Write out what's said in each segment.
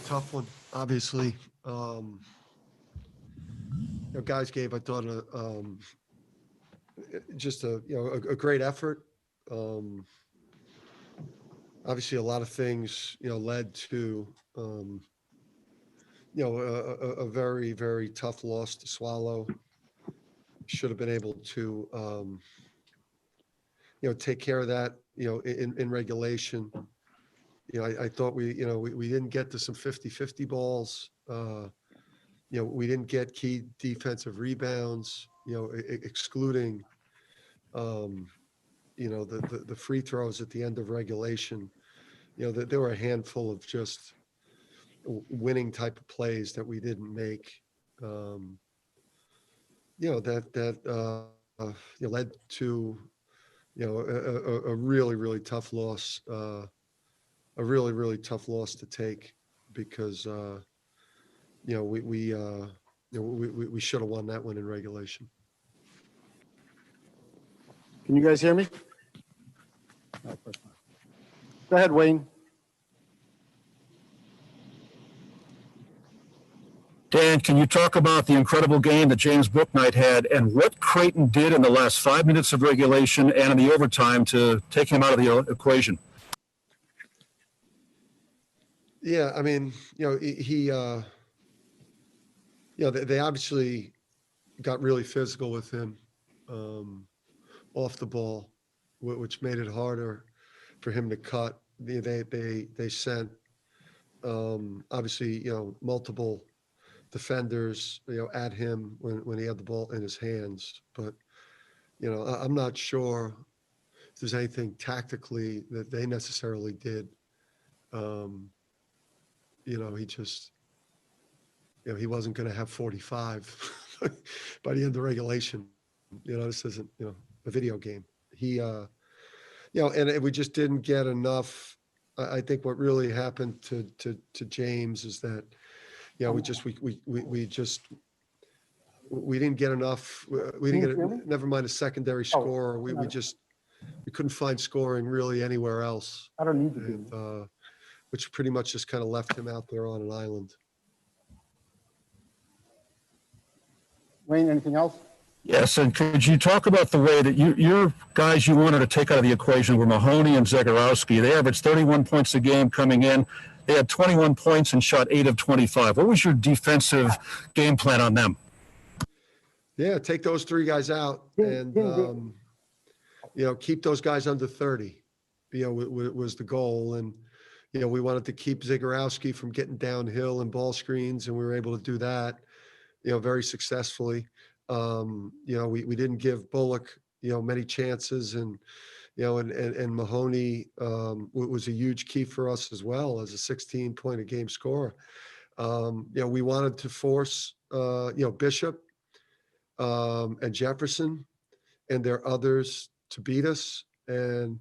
Tough one, obviously. Guys gave, I thought, just a great effort. Um, Obviously, a lot of things, led to, a very, very tough loss to swallow. Should have been able to, take care of that, in regulation. I thought we didn't get to some 50-50 balls. We didn't get key defensive rebounds, excluding, the free throws at the end of regulation. That there were a handful of just winning type of plays that we didn't make. That led to, a really, really tough loss. A really, really tough loss to take because, we should have won that one in regulation. Can you guys hear me? No, of course not. Go ahead, Wayne. Dan, can you talk about the incredible game that James Bouknight had and what Creighton did in the last 5 minutes of regulation and in the overtime to take him out of the equation? Yeah, I mean, they obviously got really physical with him off the ball, which made it harder for him to cut. They sent obviously multiple defenders at him when he had the ball in his hands. But I'm not sure if there's anything tactically that they necessarily did. He just he wasn't going to have 45 by the end of regulation. This isn't a video game. He and we just didn't get enough. I think what really happened to James is that we didn't get enough. We didn't get never mind a secondary score. We couldn't find scoring really anywhere else. I don't need to do which pretty much just kind of left him out there on an island. Wayne, anything else? Yes, and could you talk about the way that your guys you wanted to take out of the equation were Mahoney and Zegarowski. They averaged 31 points a game coming in. They had 21 points and shot 8 of 25. What was your defensive game plan on them? Yeah, take those three guys out and, keep those guys under 30, was the goal. And, we wanted to keep Zegarowski from getting downhill and ball screens, and we were able to do that, very successfully. We didn't give Bullock, many chances, and Mahoney was a huge key for us as well as a 16-point a game scorer. We wanted to force, Bishop and Jefferson and their others to beat us. And,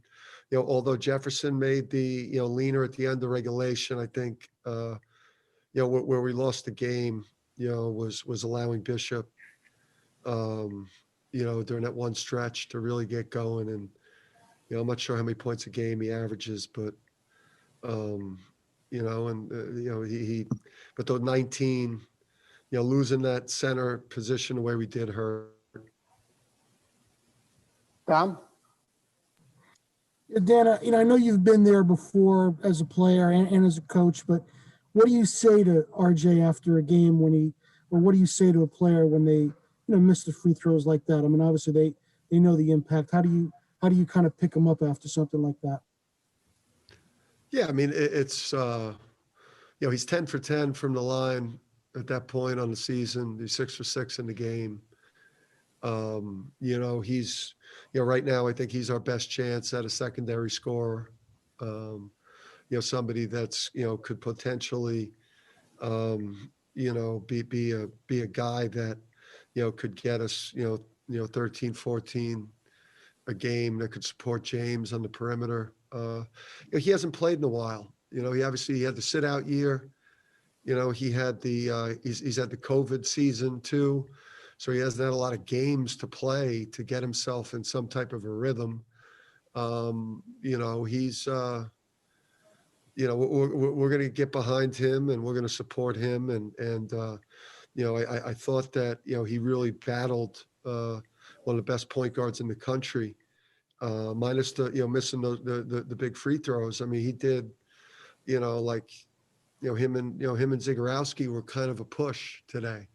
although Jefferson made the, leaner at the end of regulation, I think, where we lost the game, was allowing Bishop, during that one stretch to really get going. And, I'm not sure how many points a game he averages, but, but those 19, losing that center position the way we did hurt. Tom? Yeah, Dan, I know you've been there before as a player and as a coach, but what do you say to RJ after a game or what do you say to a player when they, miss the free throws like that? I mean, obviously they know the impact. How do you kind of pick them up after something like that? Yeah, I mean, it's, he's 10 for 10 from the line at that point on the season. He's 6 for 6 in the game. He's, right now, I think he's our best chance at a secondary scorer. Somebody that's, could potentially, be a guy that, could get us, 13, 14 a game that could support James on the perimeter. He hasn't played in a while. He had the sit out year. He had he's had the COVID season too. So he hasn't had a lot of games to play to get himself in some type of a rhythm. He's, we're going to get behind him and we're going to support him. And I thought that, he really battled one of the best point guards in the country, minus the, missing the big free throws. I mean, he did, him and Zagorowski were kind of a push today.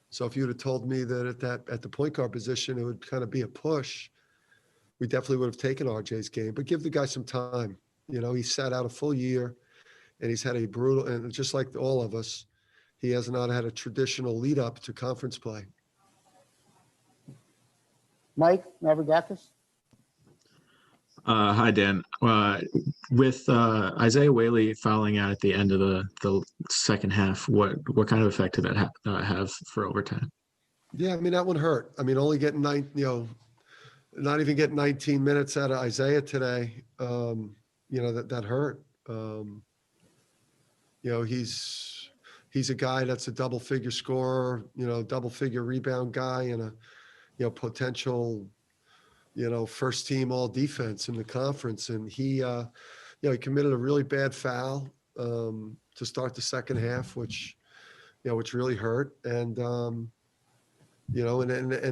So if you'd have told me that at the point guard position, it would kind of be a push, we definitely would have taken RJ's game, but give the guy some time. He sat out a full year and he's had a brutal, and just like all of us, he has not had a traditional lead up to conference play. Mike Mavrogatis? Hi, Dan. With Isaiah Whaley fouling out at the end of the second half, what kind of effect did that have for overtime? Yeah, I mean, that one hurt. I mean, only getting not even getting 19 minutes out of Isaiah today, that hurt. He's a guy that's a double figure scorer, double figure rebound guy, and a potential, first team all defense in the conference. And he committed a really bad foul to start the second half, which really hurt. And, and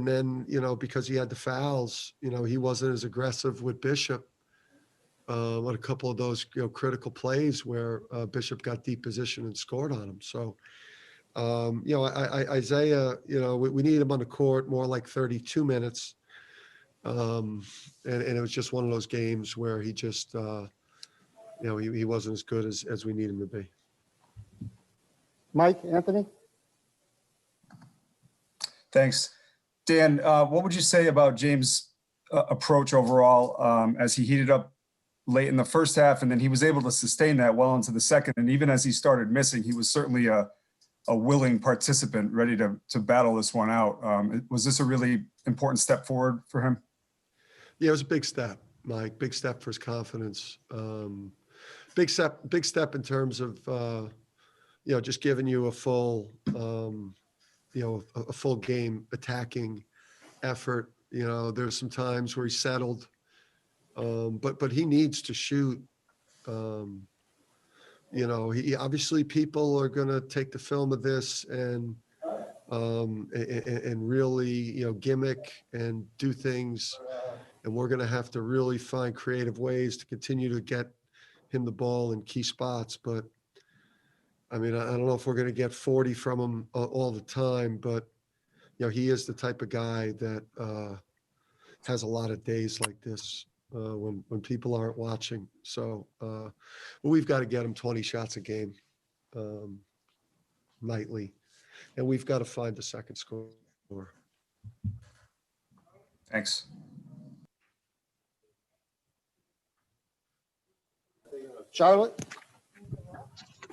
then, because he had the fouls, he wasn't as aggressive with Bishop on a couple of those, critical plays where Bishop got deep position and scored on him. So, Isaiah, we need him on the court more like 32 minutes. And it was just one of those games where he just, he wasn't as good as we need him to be. Mike, Anthony? Thanks. Dan, what would you say about James' approach overall as he heated up late in the first half, and then he was able to sustain that well into the second, and even as he started missing, he was certainly a willing participant ready to battle this one out. Was this a really important step forward for him? Yeah, it was a big step, Mike. Big step for his confidence. Big step in terms of, just giving you a full, a full game attacking effort. There's some times where he settled, but he needs to shoot. He obviously, people are going to take the film of this and really, gimmick and do things. And we're going to have to really find creative ways to continue to get him the ball in key spots. But I mean, I don't know if we're going to get 40 from him all the time, but he is the type of guy that has a lot of days like this when people aren't watching. So we've got to get him 20 shots a game nightly, and we've got to find the second score. Thanks. Charlotte?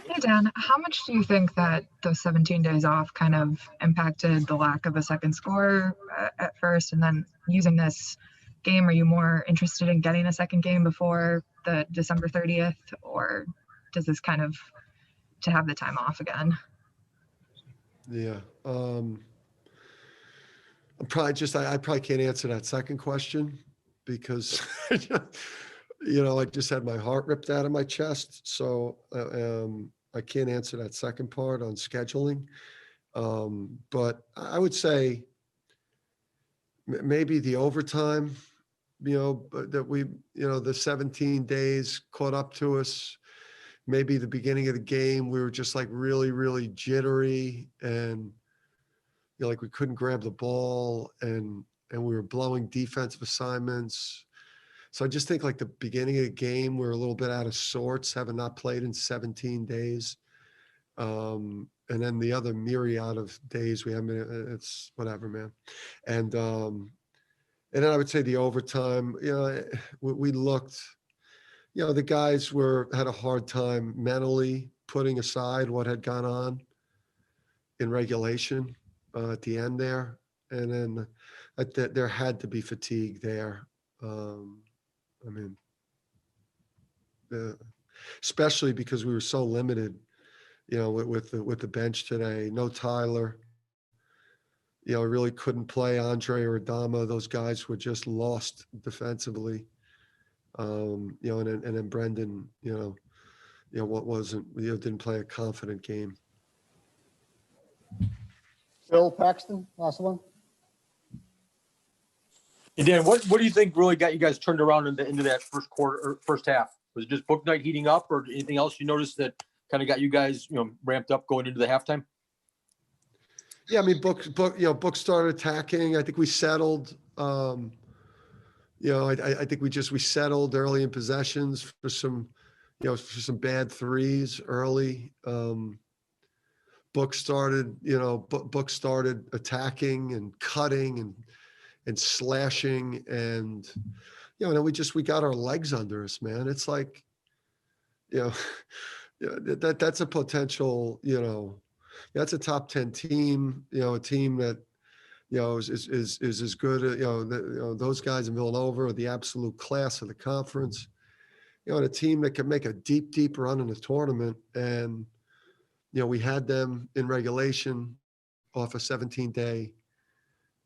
Hey, Dan, how much do you think that those 17 days off kind of impacted the lack of a second score at first? And then using this game, are you more interested in getting a second game before the December 30th? Or does this kind of to have the time off again? Yeah. I probably can't answer that second question because, I just had my heart ripped out of my chest. So I can't answer that second part on scheduling. But I would say maybe the overtime, that we, the 17 days caught up to us. Maybe the beginning of the game, we were just like really, really jittery and, like we couldn't grab the ball and we were blowing defensive assignments. So I just think like the beginning of the game, we're a little bit out of sorts, having not played in 17 days. And then the other myriad of days we haven't, it's whatever, man. And then I would say the overtime, we looked, the guys had a hard time mentally putting aside what had gone on in regulation at the end there. And then there had to be fatigue there. I mean, especially because we were so limited, with the bench today. No Tyler. We really couldn't play Andre or Adama. Those guys were just lost defensively. And then Brendan, what wasn't, didn't play a confident game. Bill Paxton, last one. And Dan, what do you think really got you guys turned around into that first quarter or first half? Was it just Bouknight heating up, or anything else you noticed that kind of got you guys, ramped up going into the halftime? Yeah, I mean, Book started attacking. I think we settled. I think we settled early in possessions for some, for some bad threes early. Book started attacking and cutting and slashing, and then we got our legs under us, man. It's like, that's a potential, that's a top 10 team, a team that, is as good, those guys in Villanova are the absolute class of the conference, and a team that can make a deep run in the tournament. And, we had them in regulation off a 17-day,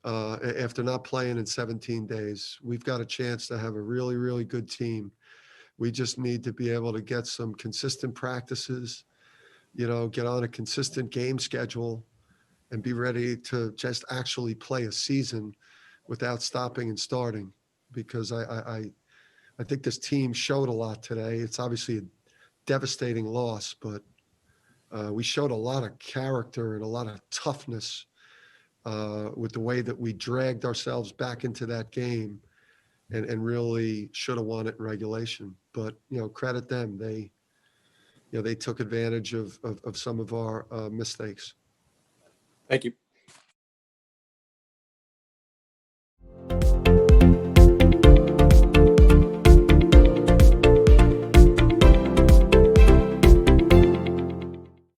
after not playing in 17 days. We've got a chance to have a really, really good team. We just need to be able to get some consistent practices, get on a consistent game schedule, and be ready to just actually play a season without stopping and starting. Because I think this team showed a lot today. It's obviously a devastating loss, but we showed a lot of character and a lot of toughness with the way that we dragged ourselves back into that game, and really should have won it in regulation. But, credit them. They took advantage of some of our mistakes. Thank you.